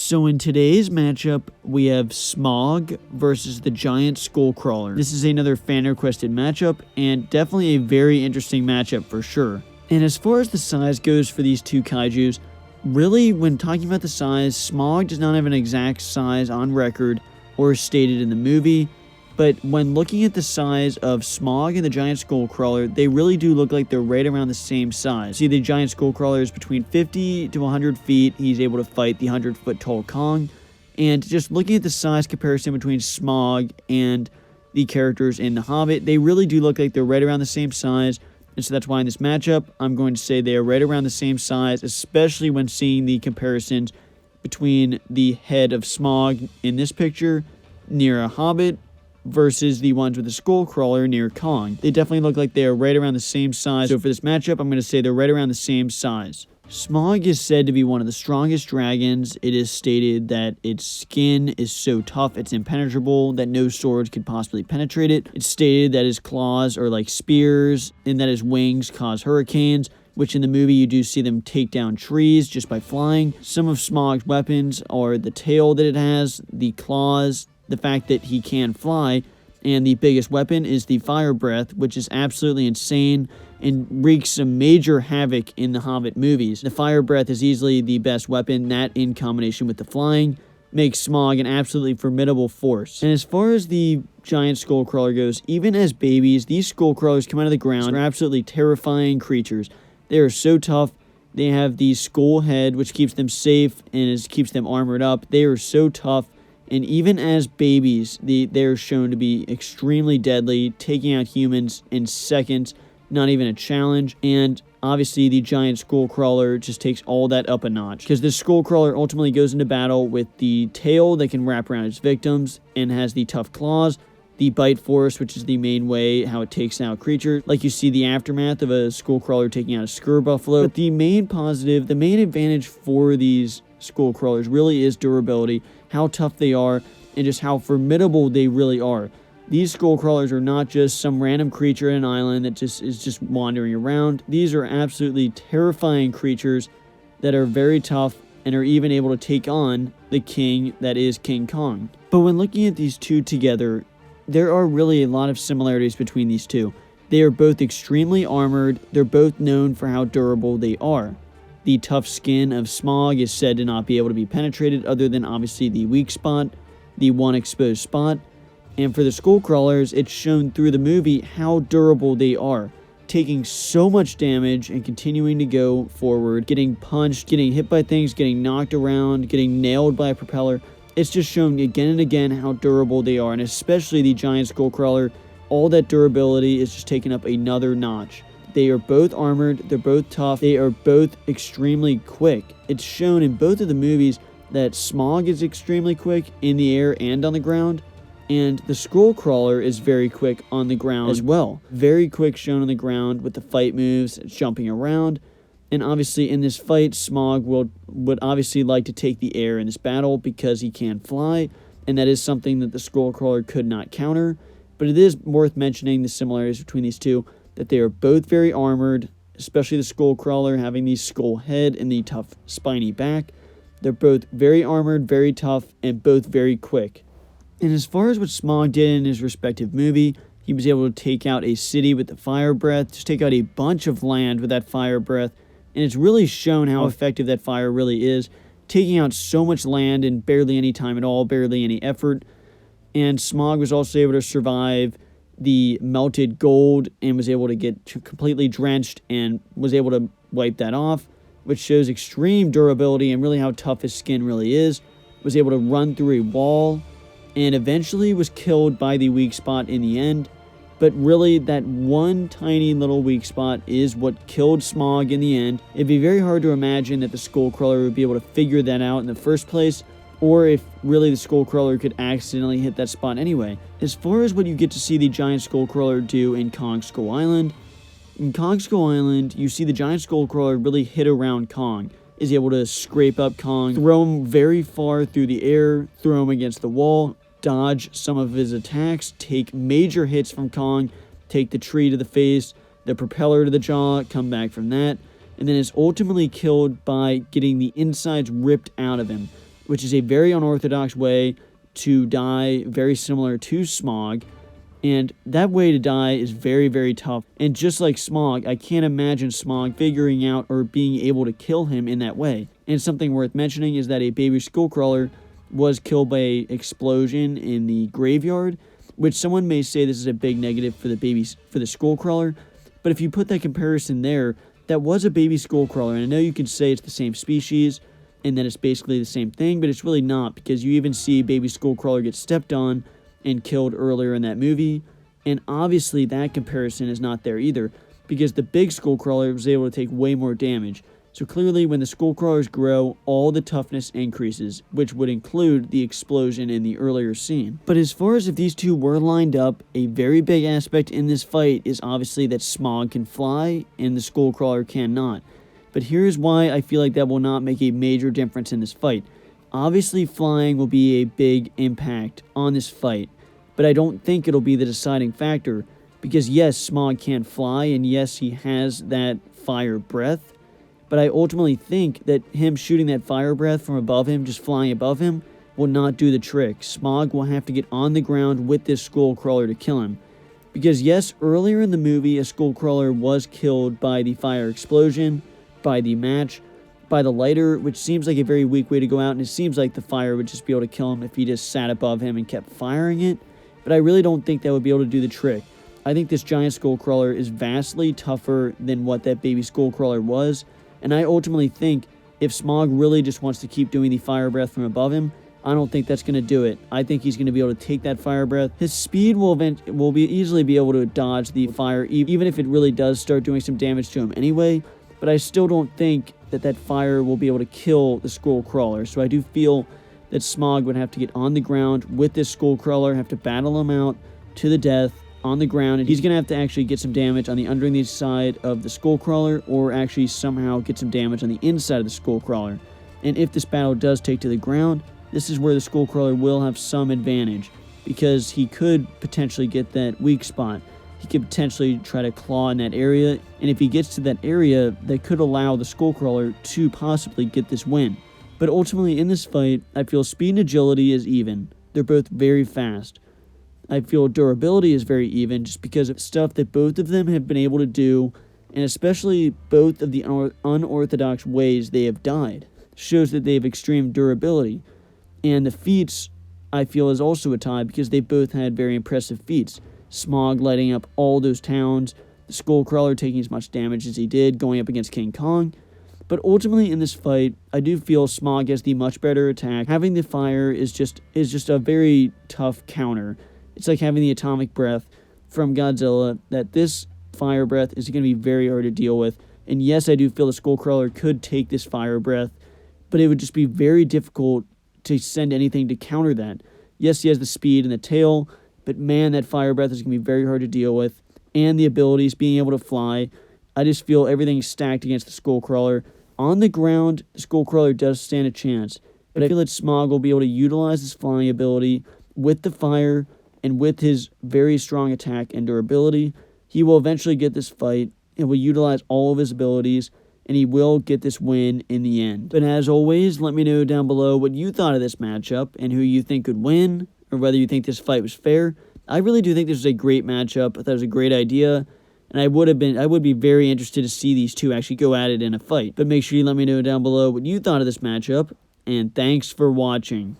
So in today's matchup, we have Smaug versus the giant Skullcrawler. This is another fan-requested matchup, and definitely a very interesting matchup for sure. And as far as the size goes for these two kaijus, really, when talking about the size, Smaug does not have an exact size on record or stated in the movie, but when looking at the size of Smaug and the giant Skullcrawler, they really do look like they're right around the same size. See, the giant Skullcrawler is between 50 to 100 feet. He's able to fight the 100-foot tall Kong. And just looking at the size comparison between Smaug and the characters in The Hobbit, they really do look like they're right around the same size. And so that's why in this matchup, I'm going to say they are right around the same size, especially when seeing the comparisons between the head of Smaug in this picture near a Hobbit versus the ones with the Skullcrawler near Kong. They definitely look like they are right around the same size. So for this matchup, I'm going to say they're right around the same size. Smaug is said to be one of the strongest dragons. It is stated that its skin is so tough, it's impenetrable, that no sword could possibly penetrate it. It's stated that his claws are like spears, and that his wings cause hurricanes, which in the movie you do see them take down trees just by flying. Some of Smaug's weapons are the tail that it has, the claws, the fact that he can fly, and the biggest weapon is the fire breath, which is absolutely insane and wreaks some major havoc in the Hobbit movies. The fire breath is easily the best weapon. That, in combination with the flying, makes Smaug an absolutely formidable force. And as far as the giant Skullcrawler goes, even as babies, these Skullcrawlers come out of the ground. They're absolutely terrifying creatures. They are so tough. They have the skull head, which keeps them safe and keeps them armored up. They are so tough. And even as babies, they're shown to be extremely deadly, taking out humans in seconds, not even a challenge. And obviously the giant Skullcrawler just takes all that up a notch, because this Skullcrawler ultimately goes into battle with the tail that can wrap around its victims and has the tough claws, the bite force, which is the main way how it takes out creatures, like you see the aftermath of a Skullcrawler taking out a Skur Buffalo. But the main positive, the main advantage for these Skullcrawlers really is durability, how tough they are, and just how formidable they really are. These Skullcrawlers are not just some random creature in an island that is just wandering around. These are absolutely terrifying creatures that are very tough and are even able to take on the king that is King Kong. But when looking at these two together, there are really a lot of similarities between these two. They are both extremely armored. They're both known for how durable they are. The tough skin of Smaug is said to not be able to be penetrated, other than obviously the weak spot, the one exposed spot. And for the Skullcrawlers, it's shown through the movie how durable they are, taking so much damage and continuing to go forward, getting punched, getting hit by things, getting knocked around, getting nailed by a propeller. It's just shown again and again how durable they are, and especially the giant Skullcrawler, all that durability is just taken up another notch. They are both armored, they're both tough, they are both extremely quick. It's shown in both of the movies that Smaug is extremely quick in the air and on the ground, and the Skullcrawler is very quick on the ground as well. Very quick shown on the ground with the fight moves, jumping around. And obviously in this fight, Smaug would obviously like to take the air in this battle because he can fly, and that is something that the Skullcrawler could not counter. But it is worth mentioning the similarities between these two, that they are both very armored, especially the Skullcrawler having the skull head and the tough spiny back. They're both very armored, very tough, and both very quick. And as far as what Smaug did in his respective movie, he was able to take out a city with the fire breath, just take out a bunch of land with that fire breath, and it's really shown how effective that fire really is, taking out so much land in barely any time at all, barely any effort. And Smaug was also able to survive the melted gold and was able to get completely drenched and was able to wipe that off, which shows extreme durability and really how tough his skin really is. Was able to run through a wall and eventually was killed by the weak spot in the end. But really, that one tiny little weak spot is what killed Smaug in the end. It'd be very hard to imagine that the Skullcrawler would be able to figure that out in the first place, or if really the Skullcrawler could accidentally hit that spot anyway. As far as what you get to see the giant Skullcrawler do in Kong Skull Island, in Kong Skull Island, you see the giant Skullcrawler really hit around Kong, is able to scrape up Kong, throw him very far through the air, throw him against the wall, dodge some of his attacks, take major hits from Kong, take the tree to the face, the propeller to the jaw, come back from that, and then is ultimately killed by getting the insides ripped out of him. which is a very unorthodox way to die, very similar to Smaug. And that way to die is very, very tough. And just like Smaug, I can't imagine Smaug figuring out or being able to kill him in that way. And something worth mentioning is that a baby Skullcrawler was killed by an explosion in the graveyard, which someone may say this is a big negative for the Skullcrawler. But if you put that comparison there, that was a baby Skullcrawler. And I know you can say it's the same species and that it's basically the same thing, but it's really not, because you even see baby Skullcrawler get stepped on and killed earlier in that movie, and obviously that comparison is not there either, because the big Skullcrawler was able to take way more damage. So clearly when the Skullcrawlers grow, all the toughness increases, which would include the explosion in the earlier scene. But as far as if these two were lined up, a very big aspect in this fight is obviously that Smaug can fly and the Skullcrawler cannot. But here's why I feel like that will not make a major difference in this fight. Obviously, flying will be a big impact on this fight, but I don't think it'll be the deciding factor, because yes, Smaug can fly, and yes, he has that fire breath, but I ultimately think that him shooting that fire breath from above him, just flying above him, will not do the trick. Smaug will have to get on the ground with this Skullcrawler to kill him. Because yes, earlier in the movie, a Skullcrawler was killed by the fire explosion, by the match, by the lighter, which seems like a very weak way to go out, and it seems like the fire would just be able to kill him if he just sat above him and kept firing it, but I really don't think that would be able to do the trick. I think this giant Skullcrawler is vastly tougher than what that baby Skullcrawler was, and I ultimately think if Smaug really just wants to keep doing the fire breath from above him, I don't think that's going to do it. I think he's going to be able to take that fire breath. His speed will easily be able to dodge the fire, even if it really does start doing some damage to him anyway, but I still don't think that fire will be able to kill the Skullcrawler. So I do feel that Smaug would have to get on the ground with this Skullcrawler, have to battle him out to the death on the ground, and he's going to have to actually get some damage on the underneath side of the Skullcrawler, or actually somehow get some damage on the inside of the Skullcrawler. And if this battle does take to the ground, this is where the Skullcrawler will have some advantage, because he could potentially get that weak spot. He could potentially try to claw in that area, and if he gets to that area, that could allow the Skullcrawler to possibly get this win. But ultimately in this fight, I feel speed and agility is even. They're both very fast. I feel durability is very even, just because of stuff that both of them have been able to do, and especially both of the unorthodox ways they have died. Shows that they have extreme durability. And the feats, I feel, is also a tie, because they both had very impressive feats. Smaug lighting up all those towns, the Skullcrawler taking as much damage as he did, going up against King Kong. But ultimately in this fight, I do feel Smaug has the much better attack. Having the fire is just a very tough counter. It's like having the atomic breath from Godzilla, that this fire breath is going to be very hard to deal with. And yes, I do feel the Skullcrawler could take this fire breath, but it would just be very difficult to send anything to counter that. Yes, he has the speed and the tail, but man, that fire breath is going to be very hard to deal with. And the abilities, being able to fly. I just feel everything's stacked against the Skullcrawler. On the ground, the Skullcrawler does stand a chance, but I feel that Smaug will be able to utilize his flying ability with the fire, and with his very strong attack and durability, he will eventually get this fight, and will utilize all of his abilities, and he will get this win in the end. But as always, let me know down below what you thought of this matchup, and who you think could win, or whether you think this fight was fair. I really do think this was a great matchup. I thought it was a great idea, and I would be very interested to see these two actually go at it in a fight. But make sure you let me know down below what you thought of this matchup, and thanks for watching.